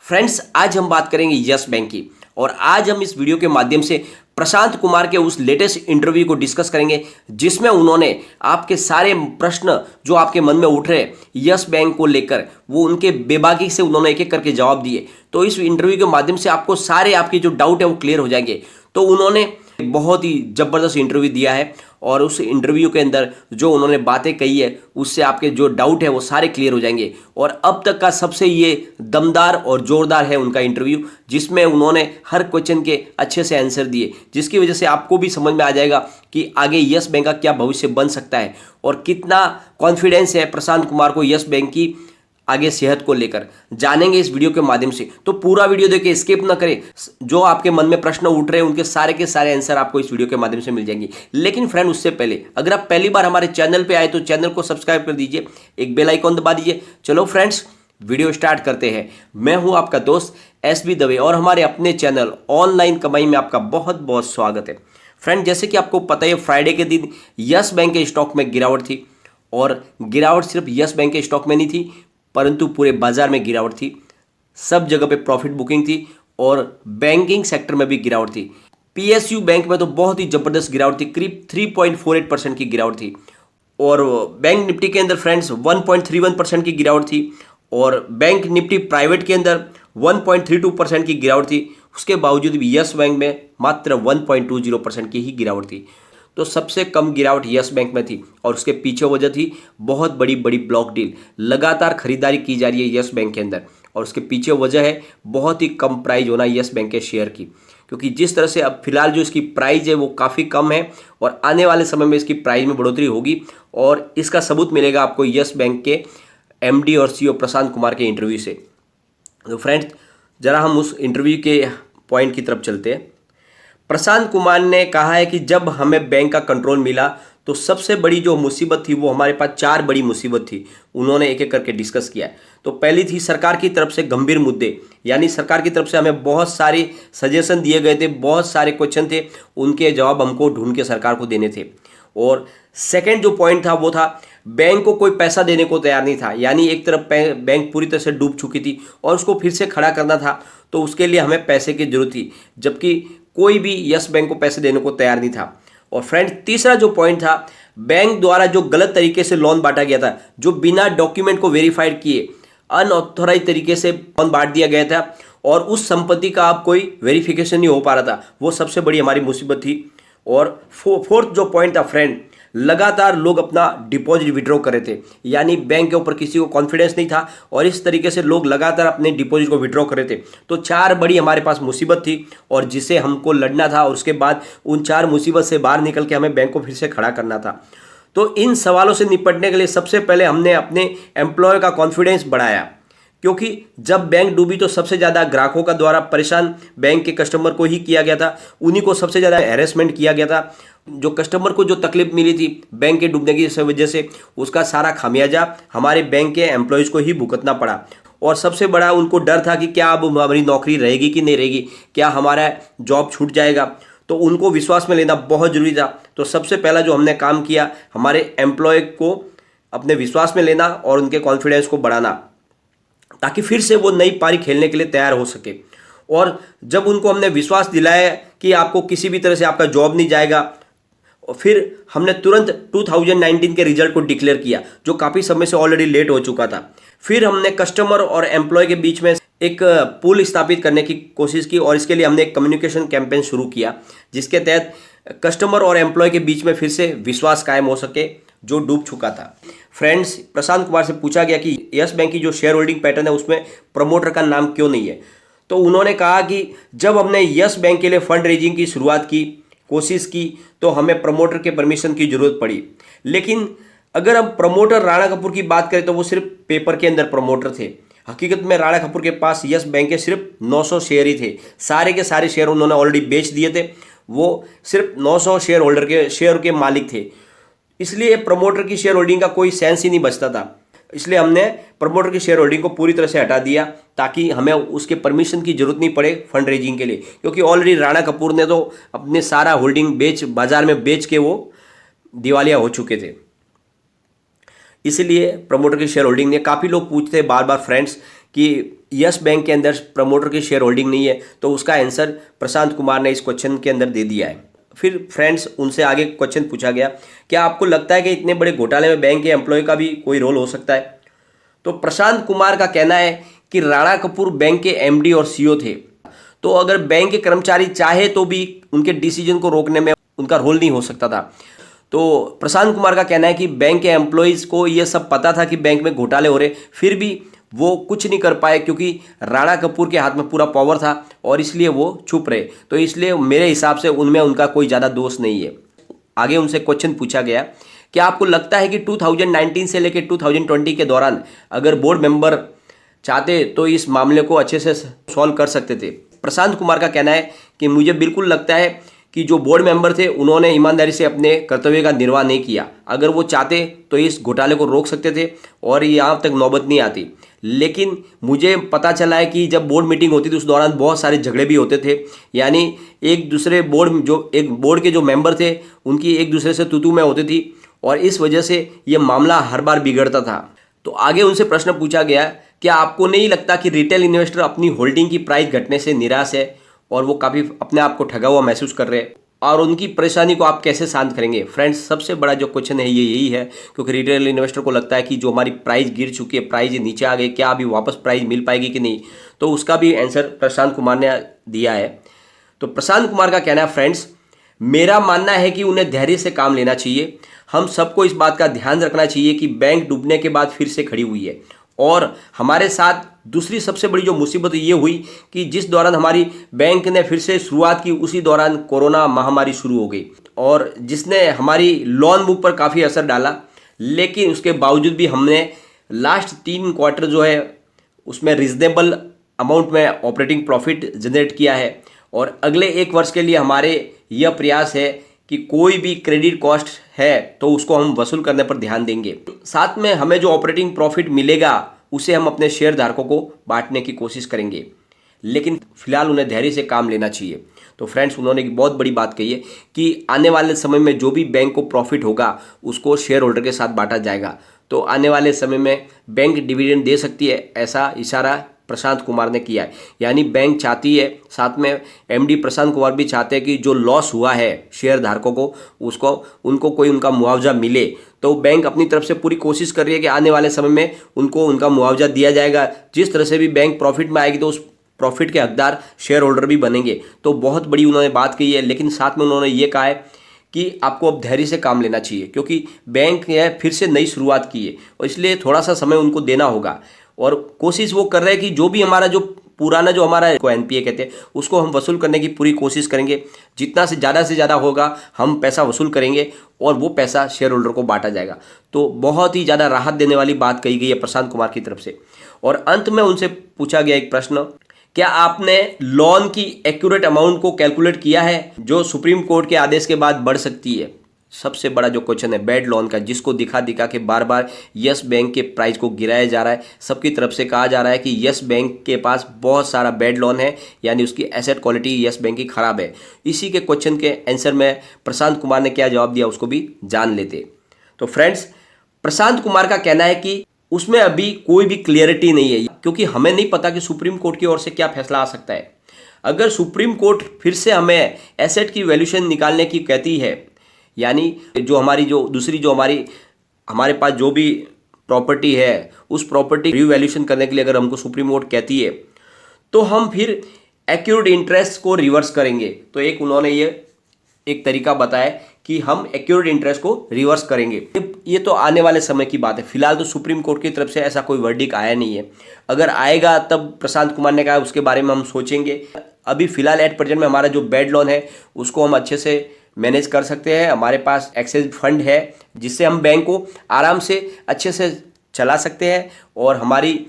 Friends, आज हम बात करेंगे यस बैंक की। और आज हम इस वीडियो के माध्यम से प्रशांत कुमार के उस लेटेस्ट इंटरव्यू को डिस्कस करेंगे जिसमें उन्होंने आपके सारे प्रश्न जो आपके मन में उठ रहे हैं यस बैंक को लेकर, वो उनके बेबाकी से उन्होंने एक एक करके जवाब दिए। तो इस इंटरव्यू के माध्यम से आपको सारे आपके जो डाउट है वो क्लियर हो जाएंगे। तो उन्होंने बहुत ही जबरदस्त इंटरव्यू दिया है और उस इंटरव्यू के अंदर जो उन्होंने बातें कही है उससे आपके जो डाउट है वो सारे क्लियर हो जाएंगे। और अब तक का सबसे ये दमदार और जोरदार है उनका इंटरव्यू, जिसमें उन्होंने हर क्वेश्चन के अच्छे से आंसर दिए, जिसकी वजह से आपको भी समझ में आ जाएगा कि आगे यस बैंक का क्या भविष्य बन सकता है और कितना कॉन्फिडेंस है प्रशांत कुमार को यस बैंक की आगे सेहत को लेकर। जानेंगे इस वीडियो के माध्यम से, तो पूरा वीडियो देखिए, स्किप ना करें। जो आपके मन में प्रश्न उठ रहे हैं उनके सारे के सारे आंसर आपको इस वीडियो के माध्यम से मिल जाएंगे। लेकिन फ्रेंड, उससे पहले अगर आप पहली बार हमारे चैनल पे आए तो चैनल को सब्सक्राइब कर दीजिए, एक बेल आइकॉन दबा दीजिए। चलो फ्रेंड्स, वीडियो स्टार्ट करते हैं। मैं हूं आपका दोस्त SB दवे और हमारे अपने चैनल ऑनलाइन कमाई में आपका बहुत बहुत स्वागत है। फ्रेंड, जैसे कि आपको पता है, फ्राइडे के दिन यस बैंक के स्टॉक में गिरावट थी और गिरावट सिर्फ यस बैंक के स्टॉक में नहीं थी परंतु पूरे बाजार में गिरावट थी। सब जगह पे प्रॉफिट बुकिंग थी और बैंकिंग सेक्टर में भी गिरावट थी। PSU बैंक में तो बहुत ही जबरदस्त गिरावट थी, करीब 3.48% की गिरावट थी। और बैंक निफ्टी के अंदर फ्रेंड्स 1.31% की गिरावट थी और बैंक निफ्टी प्राइवेट के अंदर 1.32% की गिरावट थी। उसके बावजूद भी यस बैंक में मात्र 1.20% की ही गिरावट थी। तो सबसे कम गिरावट यस बैंक में थी और उसके पीछे वजह थी बहुत बड़ी बड़ी ब्लॉक डील। लगातार खरीदारी की जा रही है यस बैंक के अंदर और उसके पीछे वजह है बहुत ही कम प्राइस होना यस बैंक के शेयर की, क्योंकि जिस तरह से अब फिलहाल जो इसकी प्राइस है वो काफ़ी कम है और आने वाले समय में इसकी प्राइस में बढ़ोतरी होगी। और इसका सबूत मिलेगा आपको यस बैंक के MD और CEO प्रशांत कुमार के इंटरव्यू से। तो फ्रेंड्स, ज़रा हम उस इंटरव्यू के पॉइंट की तरफ चलते हैं। प्रशांत कुमार ने कहा है कि जब हमें बैंक का कंट्रोल मिला तो सबसे बड़ी जो मुसीबत थी वो हमारे पास 4 बड़ी मुसीबत थी। उन्होंने एक एक करके डिस्कस किया है। तो पहली थी सरकार की तरफ से गंभीर मुद्दे, यानी सरकार की तरफ से हमें बहुत सारे सजेशन दिए गए थे, बहुत सारे क्वेश्चन थे, उनके जवाब हमको ढूंढ के सरकार को देने थे। और सेकंड जो पॉइंट था वो था बैंक को कोई पैसा देने को तैयार नहीं था, यानी एक तरफ बैंक पूरी तरह से डूब चुकी थी और उसको फिर से खड़ा करना था, तो उसके लिए हमें पैसे की जरूरत थी, जबकि कोई भी यस बैंक को पैसे देने को तैयार नहीं था। और फ्रेंड, तीसरा जो पॉइंट था, बैंक द्वारा जो गलत तरीके से लोन बांटा गया था, जो बिना डॉक्यूमेंट को वेरीफाइड किए अनऑथोराइज तरीके से लोन बांट दिया गया था और उस संपत्ति का अब कोई वेरिफिकेशन नहीं हो पा रहा था, वो सबसे बड़ी हमारी मुसीबत थी। और फोर्थ जो पॉइंट था फ्रेंड, लगातार लोग अपना डिपॉजिट विड्रॉ कर रहे थे, यानी बैंक के ऊपर किसी को कॉन्फिडेंस नहीं था और इस तरीके से लोग लगातार अपने डिपॉजिट को विड्रॉ कर रहे थे। तो 4 बड़ी हमारे पास मुसीबत थी और जिसे हमको लड़ना था और उसके बाद उन 4 मुसीबत से बाहर निकल के हमें बैंक को फिर से खड़ा करना था। तो इन सवालों से निपटने के लिए सबसे पहले हमने अपने एम्प्लॉय का कॉन्फिडेंस बढ़ाया, क्योंकि जब बैंक डूबी तो सबसे ज़्यादा ग्राहकों का द्वारा परेशान बैंक के कस्टमर को ही किया गया था, उन्हीं को सबसे ज़्यादा हैरेसमेंट किया गया था। जो कस्टमर को जो तकलीफ मिली थी बैंक के डूबने की वजह से, उसका सारा खामियाजा हमारे बैंक के एम्प्लॉयज़ को ही भुगतना पड़ा। और सबसे बड़ा उनको डर था कि क्या अब हमारी नौकरी रहेगी कि नहीं रहेगी, क्या हमारा जॉब छूट जाएगा। तो उनको विश्वास में लेना बहुत ज़रूरी था। तो सबसे पहला जो हमने काम किया, हमारे एम्प्लॉय को अपने विश्वास में लेना और उनके कॉन्फिडेंस को बढ़ाना, ताकि फिर से वो नई पारी खेलने के लिए तैयार हो सके। और जब उनको हमने विश्वास दिलाया कि आपको किसी भी तरह से आपका जॉब नहीं जाएगा, और फिर हमने तुरंत 2019 के रिजल्ट को डिक्लेयर किया, जो काफ़ी समय से ऑलरेडी लेट हो चुका था। फिर हमने कस्टमर और एम्प्लॉय के बीच में एक पुल स्थापित करने की कोशिश की और इसके लिए हमने एक कम्युनिकेशन कैंपेन शुरू किया, जिसके तहत कस्टमर और एम्प्लॉय के बीच में फिर से विश्वास कायम हो सके जो डूब चुका था। फ्रेंड्स, प्रशांत कुमार से पूछा गया कि यस बैंक की जो शेयर होल्डिंग पैटर्न है उसमें प्रमोटर का नाम क्यों नहीं है। तो उन्होंने कहा कि जब हमने यस बैंक के लिए फंड रेजिंग की शुरुआत की, कोशिश की, तो हमें प्रमोटर के परमिशन की जरूरत पड़ी। लेकिन अगर हम प्रमोटर राणा कपूर की बात करें तो वो सिर्फ पेपर के अंदर प्रमोटर थे। हकीकत में राणा कपूर के पास यस बैंक के सिर्फ 900 शेयर ही थे। सारे के सारे शेयर उन्होंने ऑलरेडी बेच दिए थे। वो सिर्फ 900 शेयर होल्डर के शेयर के मालिक थे, इसलिए प्रमोटर की शेयर होल्डिंग का कोई सेंस ही नहीं बचता था। इसलिए हमने प्रमोटर की शेयर होल्डिंग को पूरी तरह से हटा दिया, ताकि हमें उसके परमिशन की जरूरत नहीं पड़े फंड रेजिंग के लिए, क्योंकि ऑलरेडी राणा कपूर ने तो अपने सारा होल्डिंग बाजार में बेच के वो दिवालिया हो चुके थे। इसलिए प्रमोटर की शेयर होल्डिंग ने, काफ़ी लोग पूछते हैं बार बार फ्रेंड्स कि यस बैंक के अंदर प्रमोटर की शेयर होल्डिंग नहीं है, तो उसका आंसर प्रशांत कुमार ने इस क्वेश्चन के अंदर दे दिया है। फिर फ्रेंड्स उनसे आगे क्वेश्चन पूछा गया, क्या आपको लगता है कि इतने बड़े घोटाले में बैंक के एम्प्लॉय का भी कोई रोल हो सकता है? तो प्रशांत कुमार का कहना है कि राणा कपूर बैंक के एमडी और सीईओ थे, तो अगर बैंक के कर्मचारी चाहे तो भी उनके डिसीजन को रोकने में उनका रोल नहीं हो सकता था। तो प्रशांत कुमार का कहना है कि बैंक के एम्प्लॉयज़ को ये सब पता था कि बैंक में घोटाले हो रहे, फिर भी वो कुछ नहीं कर पाए क्योंकि राणा कपूर के हाथ में पूरा पावर था और इसलिए वो चुप रहे। तो इसलिए मेरे हिसाब से उनमें उनका कोई ज़्यादा दोष नहीं है। आगे उनसे क्वेश्चन पूछा गया, क्या आपको लगता है कि 2019 से लेकर 2020 के दौरान अगर बोर्ड मेंबर चाहते तो इस मामले को अच्छे से सॉल्व कर सकते थे? प्रशांत कुमार का कहना है कि मुझे बिल्कुल लगता है कि जो बोर्ड मेंबर थे उन्होंने ईमानदारी से अपने कर्तव्य का निर्वाह नहीं किया। अगर वो चाहते तो इस घोटाले को रोक सकते थे और यहाँ तक नौबत नहीं आती। लेकिन मुझे पता चला है कि जब बोर्ड मीटिंग होती थी उस दौरान बहुत सारे झगड़े भी होते थे, यानी एक दूसरे एक बोर्ड के जो मेंबर थे उनकी एक दूसरे से तू में होती थी और इस वजह से ये मामला हर बार बिगड़ता था। तो आगे उनसे प्रश्न पूछा गया, क्या आपको नहीं लगता कि रिटेल इन्वेस्टर अपनी होल्डिंग की प्राइस घटने से निराश है और वो काफ़ी अपने आप को ठगा हुआ महसूस कर रहे हैं, और उनकी परेशानी को आप कैसे शांत करेंगे? फ्रेंड्स सबसे बड़ा जो क्वेश्चन है ये यही है, क्योंकि रिटेल इन्वेस्टर को लगता है कि जो हमारी प्राइस गिर चुकी है, प्राइस नीचे आ गई, क्या अभी वापस प्राइस मिल पाएगी कि नहीं? तो उसका भी आंसर प्रशांत कुमार ने दिया है। तो प्रशांत कुमार का कहना है, फ्रेंड्स मेरा मानना है कि उन्हें धैर्य से काम लेना चाहिए। हम सबको इस बात का ध्यान रखना चाहिए कि बैंक डूबने के बाद फिर से खड़ी हुई है, और हमारे साथ दूसरी सबसे बड़ी जो मुसीबत ये हुई कि जिस दौरान हमारी बैंक ने फिर से शुरुआत की उसी दौरान कोरोना महामारी शुरू हो गई और जिसने हमारी लोन बुक पर काफ़ी असर डाला। लेकिन उसके बावजूद भी हमने लास्ट 3 क्वार्टर जो है उसमें रिजनेबल अमाउंट में ऑपरेटिंग प्रॉफिट जनरेट किया है, और अगले 1 वर्ष के लिए हमारे यह प्रयास है कि कोई भी क्रेडिट कॉस्ट है तो उसको हम वसूल करने पर ध्यान देंगे। साथ में हमें जो ऑपरेटिंग प्रॉफिट मिलेगा उसे हम अपने शेयर धारकों को बांटने की कोशिश करेंगे, लेकिन फिलहाल उन्हें धैर्य से काम लेना चाहिए। तो फ्रेंड्स उन्होंने एक बहुत बड़ी बात कही है कि आने वाले समय में जो भी बैंक को प्रॉफिट होगा उसको शेयर होल्डर के साथ बांटा जाएगा। तो आने वाले समय में बैंक डिविडेंड दे सकती है, ऐसा इशारा प्रशांत कुमार ने किया है। यानी बैंक चाहती है, साथ में एमडी प्रशांत कुमार भी चाहते हैं कि जो लॉस हुआ है शेयर धारकों को उनको कोई उनका मुआवजा मिले। तो बैंक अपनी तरफ से पूरी कोशिश कर रही है कि आने वाले समय में उनको उनका मुआवजा दिया जाएगा। जिस तरह से भी बैंक प्रॉफिट में आएगी तो उस प्रॉफिट के हकदार शेयर होल्डर भी बनेंगे। तो बहुत बड़ी उन्होंने बात कही है, लेकिन साथ में उन्होंने ये कहा है कि आपको अब धैर्य से काम लेना चाहिए, क्योंकि बैंक ने फिर से नई शुरुआत की है और इसलिए थोड़ा सा समय उनको देना होगा। और कोशिश वो कर रहे हैं कि जो भी हमारा जो पुराना जो हमारा एनपीए कहते हैं उसको हम वसूल करने की पूरी कोशिश करेंगे। जितना से ज़्यादा होगा हम पैसा वसूल करेंगे और वो पैसा शेयर होल्डर को बांटा जाएगा। तो बहुत ही ज़्यादा राहत देने वाली बात कही गई है प्रशांत कुमार की तरफ से। और अंत में उनसे पूछा गया एक प्रश्न, क्या आपने लोन की एक्यूरेट अमाउंट को कैलकुलेट किया है जो सुप्रीम कोर्ट के आदेश के बाद बढ़ सकती है? सबसे बड़ा जो क्वेश्चन है बैड लोन का, जिसको दिखा के बार बार यस बैंक के प्राइस को गिराया जा रहा है। सबकी तरफ से कहा जा रहा है कि यस बैंक के पास बहुत सारा बैड लोन है, यानी उसकी एसेट क्वालिटी यस बैंक की खराब है। इसी के क्वेश्चन के आंसर में प्रशांत कुमार ने क्या जवाब दिया उसको भी जान लेते। तो फ्रेंड्स प्रशांत कुमार का कहना है कि उसमें अभी कोई भी क्लियरिटी नहीं है, क्योंकि हमें नहीं पता कि सुप्रीम कोर्ट की ओर से क्या फैसला आ सकता है। अगर सुप्रीम कोर्ट फिर से हमें एसेट की वैल्यूएशन निकालने की कहती है, यानी जो हमारी जो दूसरी जो हमारे पास जो भी प्रॉपर्टी है उस प्रॉपर्टी रिवैल्यूएशन करने के लिए अगर हमको सुप्रीम कोर्ट कहती है तो हम फिर एक्यूर्ड इंटरेस्ट को रिवर्स करेंगे। तो उन्होंने ये एक तरीका बताया कि हम एक्यूर्ड इंटरेस्ट को रिवर्स करेंगे। ये तो आने वाले समय की बात है, फिलहाल तो सुप्रीम कोर्ट की तरफ से ऐसा कोई वर्डिक आया नहीं है। अगर आएगा तब प्रशांत कुमार ने कहा उसके बारे में हम सोचेंगे। अभी फिलहाल एट प्रेजेंट में हमारा जो बैड लोन है उसको हम अच्छे से मैनेज कर सकते हैं। हमारे पास एक्सेस फंड है जिससे हम बैंक को आराम से अच्छे से चला सकते हैं और हमारी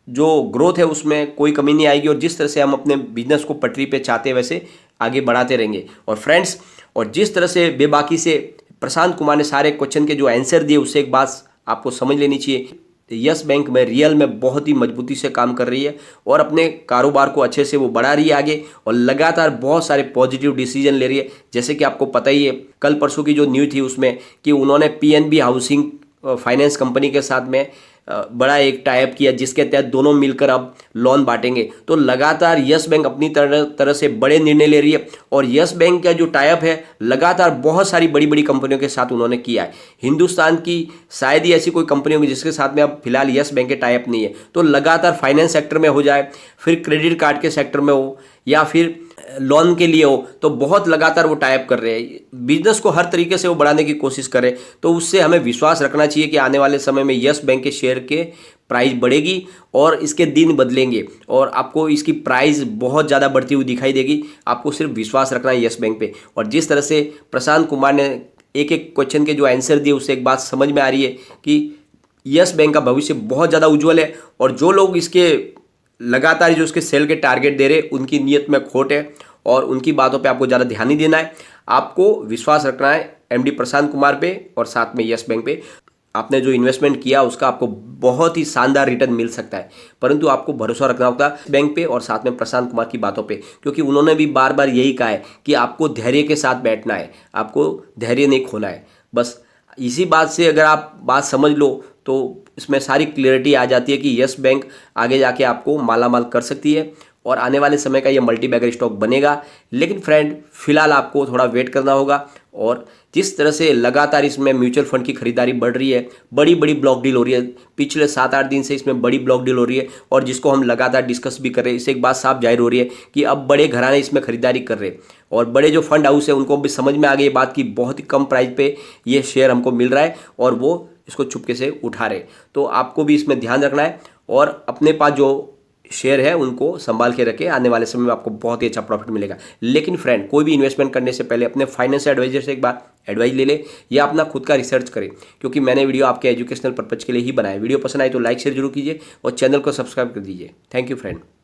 जो ग्रोथ है उसमें कोई कमी नहीं आएगी, और जिस तरह से हम अपने बिजनेस को पटरी पे चाहते हैं वैसे आगे बढ़ाते रहेंगे। और फ्रेंड्स और जिस तरह से बेबाकी से प्रशांत कुमार ने सारे क्वेश्चन के जो आंसर दिए उससे एक बात आपको समझ लेनी चाहिए, यस बैंक में रियल में बहुत ही मजबूती से काम कर रही है और अपने कारोबार को अच्छे से वो बढ़ा रही है आगे, और लगातार बहुत सारे पॉजिटिव डिसीजन ले रही है। जैसे कि आपको पता ही है कल परसों की जो न्यूज़ थी उसमें कि उन्होंने पीएनबी हाउसिंग फाइनेंस कंपनी के साथ में बड़ा एक टाइप किया जिसके तहत दोनों मिलकर अब लोन बांटेंगे। तो लगातार यस बैंक अपनी तरह से बड़े निर्णय ले रही है और यस बैंक का जो टाइप है लगातार बहुत सारी बड़ी बड़ी कंपनियों के साथ उन्होंने किया है। हिंदुस्तान की शायद ही ऐसी कोई कंपनी होगी जिसके साथ में अब फिलहाल यस बैंक के टाइप नहीं है। तो लगातार फाइनेंस सेक्टर में हो जाए, फिर क्रेडिट कार्ड के सेक्टर में हो या फिर लोन के लिए हो, तो बहुत लगातार वो टाइप कर रहे हैं। बिजनेस को हर तरीके से वो बढ़ाने की कोशिश करें, तो उससे हमें विश्वास रखना चाहिए कि आने वाले समय में यस बैंक के शेयर के प्राइस बढ़ेगी और इसके दिन बदलेंगे और आपको इसकी प्राइस बहुत ज़्यादा बढ़ती हुई दिखाई देगी। आपको सिर्फ विश्वास रखना है यस बैंक पे। और जिस तरह से प्रशांत कुमार ने एक एक क्वेश्चन के जो आंसर दिए उससे एक बात समझ में आ रही है कि यस बैंक का भविष्य बहुत ज़्यादा उज्जवल है और जो लोग इसके लगातार जो उसके सेल के टारगेट दे रहे उनकी नीयत में खोट है और उनकी बातों पे आपको ज़्यादा ध्यान नहीं देना है। आपको विश्वास रखना है एमडी प्रशांत कुमार पे और साथ में यस बैंक पे। आपने जो इन्वेस्टमेंट किया उसका आपको बहुत ही शानदार रिटर्न मिल सकता है, परंतु आपको भरोसा रखना होगा बैंक पे और साथ में प्रशांत कुमार की बातों पे, क्योंकि उन्होंने भी बार बार यही कहा है कि आपको धैर्य के साथ बैठना है, आपको धैर्य नहीं खोना है। बस इसी बात से अगर आप बात समझ लो तो इसमें सारी क्लियरिटी आ जाती है कि यस बैंक आगे जाके आपको मालामाल कर सकती है और आने वाले समय का ये मल्टी बैगर स्टॉक बनेगा। लेकिन फ्रेंड फिलहाल आपको थोड़ा वेट करना होगा और जिस तरह से लगातार इसमें म्यूचुअल फंड की खरीदारी बढ़ रही है, बड़ी बड़ी ब्लॉक डील हो रही है, पिछले 7-8 दिन से इसमें बड़ी ब्लॉक डील हो रही है और जिसको हम लगातार डिस्कस भी कर रहे हैं, इससे एक बात साफ जाहिर हो रही है कि अब बड़े घराने इसमें खरीदारी कर रहे हैं और बड़े जो फंड हाउस है उनको भी समझ में आ गई ये बात कि बहुत ही कम प्राइस पे ये शेयर हमको मिल रहा है और वो इसको चुपके से उठा रहे। तो आपको भी इसमें ध्यान रखना है और अपने पास जो शेयर है उनको संभाल के रखें, आने वाले समय में आपको बहुत ही अच्छा प्रॉफिट मिलेगा। लेकिन फ्रेंड कोई भी इन्वेस्टमेंट करने से पहले अपने फाइनेंशियल एडवाइजर से एक बार एडवाइस ले ले या अपना खुद का रिसर्च करें, क्योंकि मैंने वीडियो आपके एजुकेशनल पर्पज के लिए ही बनाया। वीडियो पसंद आए तो लाइक शेयर जरूर कीजिए और चैनल को सब्सक्राइब कर दीजिए। Thank you friend.